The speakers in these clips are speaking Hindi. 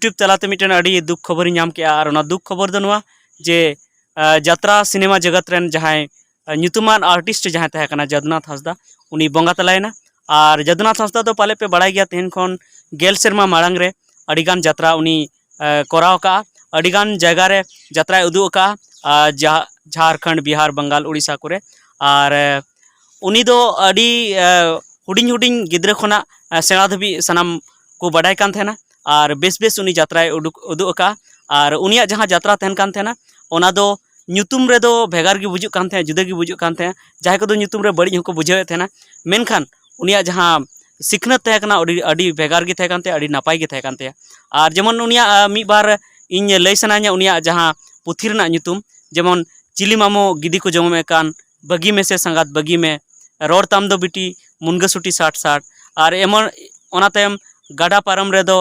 यूट्यूब तलाते मिटन अड़ी दुख खबर नाम के और ओना दुख खबर दो नोआ जे जात्रा सिनेमा जगत रेन जहां ᱧᱩᱛᱩᱢᱟᱱ आर्टिस्ट जहां तहे कना जदुनाथ हंसदा उनी बंगा तलायना और जदुनाथ हंसदा तो पाले पे बड़ाई गया तेहन खन गेल सेरमा माड़ांग रे अड़ीगान जात्रा उनी कराव का अड़ीगान जगह रे जात्रा उदू का झारखंड बिहार बंगाल उड़ीसा करे और उनी दो अड़ी हुडिंग हुडिंग गिद्रे खना सेणा धबी सनाम को बड़ाई कान थेना और बेस बेस उनी जात्रा उदू का और उनिया जहां जात्रा तहन कान थेना ओना दो ᱧᱩᱛᱩᱢ ᱨᱮᱫᱚ ᱵᱷᱮᱜᱟᱨ ᱜᱮ ᱵᱩᱡᱩᱜ ᱠᱟᱱ ᱛᱟᱦᱮᱸ ᱡᱩᱫᱟᱹ ᱜᱮ ᱵᱩᱡᱩᱜ ᱠᱟᱱ ᱛᱟᱦᱮᱸ ᱡᱟᱦᱟᱸᱭ ᱠᱚᱫᱚ ᱧᱩᱛᱩᱢ ᱨᱮ ᱵᱟᱹᱲᱤᱡ ᱦᱚᱸᱠᱚ ᱵᱩᱡᱷᱟᱹᱣᱮᱫ ᱛᱟᱦᱮᱱᱟ ᱢᱮᱱᱠᱷᱟन ᱩᱱᱤᱭᱟᱜ ᱡᱟᱦᱟᱸ ᱥᱤᱠᱷᱱᱟᱹᱛ ᱛᱟᱦᱮᱸ ᱠᱟᱱᱟ ᱟᱹᱰᱤ ᱵᱷᱮᱜᱟᱨ ᱜᱮ ᱛᱟᱦᱮᱸ ᱠᱟᱱ ᱛᱟᱭᱟ ᱟᱹᱰᱤ ᱱᱟᱯᱟᱭ ᱜᱮ ᱛᱟᱦᱮᱸ ᱠᱟᱱ ᱛᱟᱭᱟ ᱟᱨ ᱡᱮᱢᱚᱱ ᱩᱱᱤᱭᱟᱜ ᱢᱤᱫ ᱵᱟᱨ ᱤᱧ ᱞᱟᱹᱭ ᱥᱟᱱᱟᱧᱟ ᱩᱱᱤᱭᱟᱜ ᱡᱟᱦᱟᱸ ᱯᱩᱛᱷᱤ ᱨᱮᱱᱟᱜ ᱧᱩᱛᱩᱢ ᱡᱮᱢᱚᱱ ᱪᱤᱞᱤ ᱢᱟᱢो ᱜᱤᱫᱤ ᱠᱚ ᱡᱚᱢᱮ ᱠᱟᱱ ᱵᱟᱹᱜᱤ ᱢᱮᱥᱮ ᱥᱟᱸᱜᱟᱛ ᱵᱟᱹᱜᱤ ᱢᱮ ᱨᱚᱲ ᱛᱟᱢ ᱫᱚ ᱵᱤᱴᱤ ᱢᱩᱱᱜᱟᱹ ᱥᱩᱴᱤ ᱥᱟᱴ ᱥᱟᱴ ᱟᱨ ᱮᱢᱚᱱ ᱚᱱᱟ ᱛᱟᱭᱚᱢ ᱜᱟᱰᱟ ᱯᱟᱨᱚᱢ ᱨᱮᱫᱚ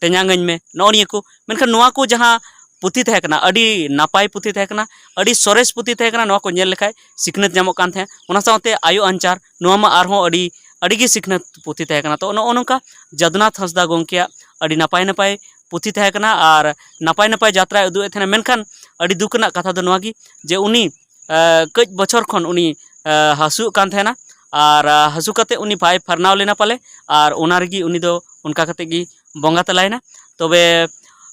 ᱛᱮᱧᱟᱝᱟᱹᱧ ᱢᱮ ᱱᱚᱜᱼᱚ ᱱᱤᱭᱟᱹ ᱠᱚ ᱢᱮᱱᱠᱷᱟन ᱱᱚᱣᱟ ᱠᱚ ᱡᱟᱦᱟᱸ पुथी तहे कना अड़ी नापाय पुथी तहे कना अड़ी सरेस पुथी तहे कना नोआ को नेल लेखाय सिखनत जामो कान थे ओना साथे आयु अंचार नोआ मा आरहों अड़ी गे सिखनत पुथी तहे कना तो नो नोंका जदुनाथ हंसदा गोंकिया अड़ी नापाय नापाय पुथी तहे कना और नापाय नापाय जात्रा उदु एथेना मेनखान अड़ी दुखना कथा दो नोआ गी जे उनी कई बछर खन उनी हसु कान थेना और हसु कते उनी भाई फरनाव लेना पाले और ओना रेगी उनी दो उनका कते गी बंगा तलायना तबे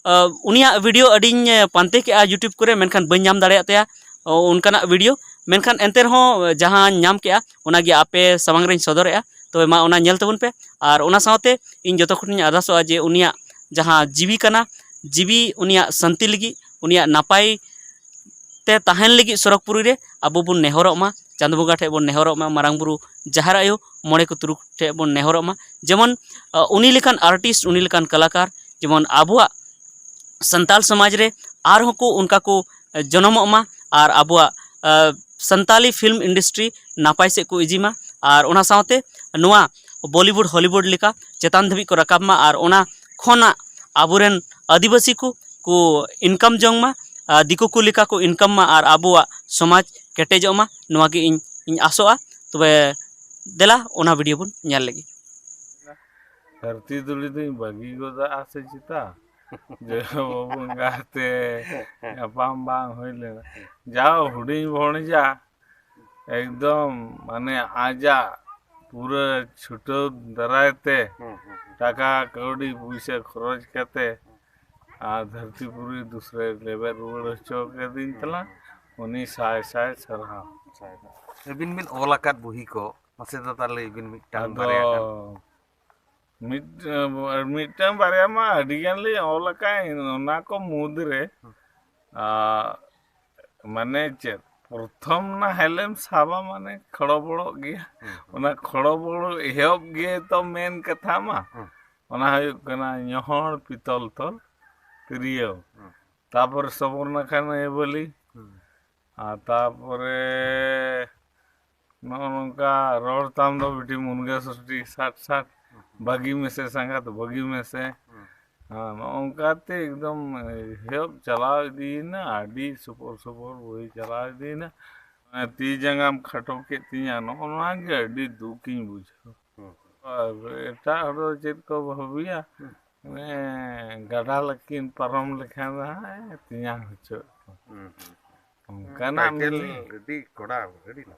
उनिया वीडियो अडिंग पांते के यूट्यूब करे मेनखान बन नाम दाड़े तया उनकाना वीडियो मेनखान एंते रहो जहां नाम के ओनागी आपे सामांग रेन सदरेआ तबे मा ओना नेल तबन पे और ओना साथे इन जतो खटिन अरदासोआ जे उनिया जहां जीवी कना जीवी उनिया शांति लगी उनिया नापाय ते ताहेन लगी सरकपुरी रे अबो बुन नेहरोग मा चांद बंगा ठे बन नेहरोग मा मारांग बुरु जहार आयो मोड़े को तुरुक ठे बन नेहरोग मा जेमन उनी लेकान आर्टिस्ट उनी लेकान कलाकार जेमन आबुआ संताल समाज रे आर को उनका को जन्मों मा और आबुआ संताली फिल्म इंडस्ट्री नापाय से को इजीमा और ओना साथे नोआ बॉलीवुड हॉलीवुड लेका चेतान धबी को रकाब मा और ओना खोना आबुरेन आदिवासी को इनकम जोंग मा दिको को लेका को इनकम मा और आबुआ समाज केटेजो मा नोआ के इन आसोआ तबे देला ओना वीडियो बन नेल लगी धरती दुली दई बागी गोदा आसे चिता जो बंगाते पाम बांग होइले जाओ हुडिंग भणजा एकदम माने आजा पूरा छुटो दरायते टाका कौड़ी पैसा खर्च करते धरती पूरी दूसरे लेवल रुड़ चौक के दिन तला उन्हीं साय साय सरहा बिन बिन ओलाकात बुही को मसे तो ताले बिन मिटान बारे मिटन बारे मा अडिगान ले ओलाकाय ओना को मुद्रे माने चेत प्रथम ना हेलेम साबा माने खड़ो बड़ो गया ओना खड़ो बड़ो एहब गे तो मेन कथा मा ओना हुयुग कना यहर पितल तल तिरियो तापर सबरना खाना ए बोली तापरे नोनका रोड ताम दो बिटी मुनगा सटी 60 बागी में से संगा तो बागी में से हाँ नोनकाते एकदम हेब चला दी ना आडी सुपर सुपर वही चला दी ना ती जंगाम खटो के तिया नोना के आडी दुखी बुझो एटा हरो चेत को भबिया गड़ा लकिन परम लिखा है तिया हचो कना मिली कोड़ा रेडी ना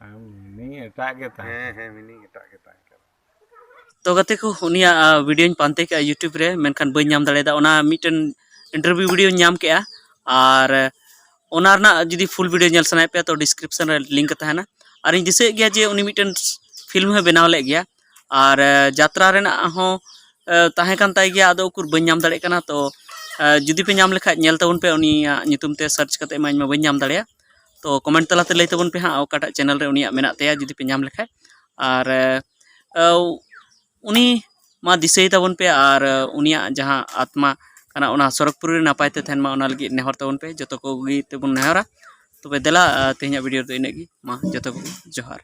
मिनी एटा के ता मिनी एटा के ता तो गते को उनिया वीडियो पांते के यूट्यूब रे मेनखान बई नाम दाड़ेदा ओना मिटन इंटरव्यू वीडियो नाम के और ओना रना जदी फुल वीडियो नेल सनाय पे तो डिस्क्रिप्शन रे लिंक तहना और इन दिसे गया जे उनी मिटन फिल्म है बनाव ले गया और यात्रा रेना हो ताहे कान ताई गया आदो उकुर बई नाम दाड़े कना तो जदी पे नाम लेखा नेल तबन पे उनी नितुम ते सर्च कते माइन में बई नाम दाड़े तो कमेंट तलाते लई तबन पे हां ओकाटा चैनल रे उनी मेना तेया जदी पे नाम लेखा और उनी मा दिसई तबन पे और उनिया जहां आत्मा कना ओना सरकपुर रे नापाय ते थेन मा ओना लगी नेहर तबन पे जतो को गी तेबन नेहरा तबे देला तेहना वीडियो तो इनेगी मा जतो को जोहार।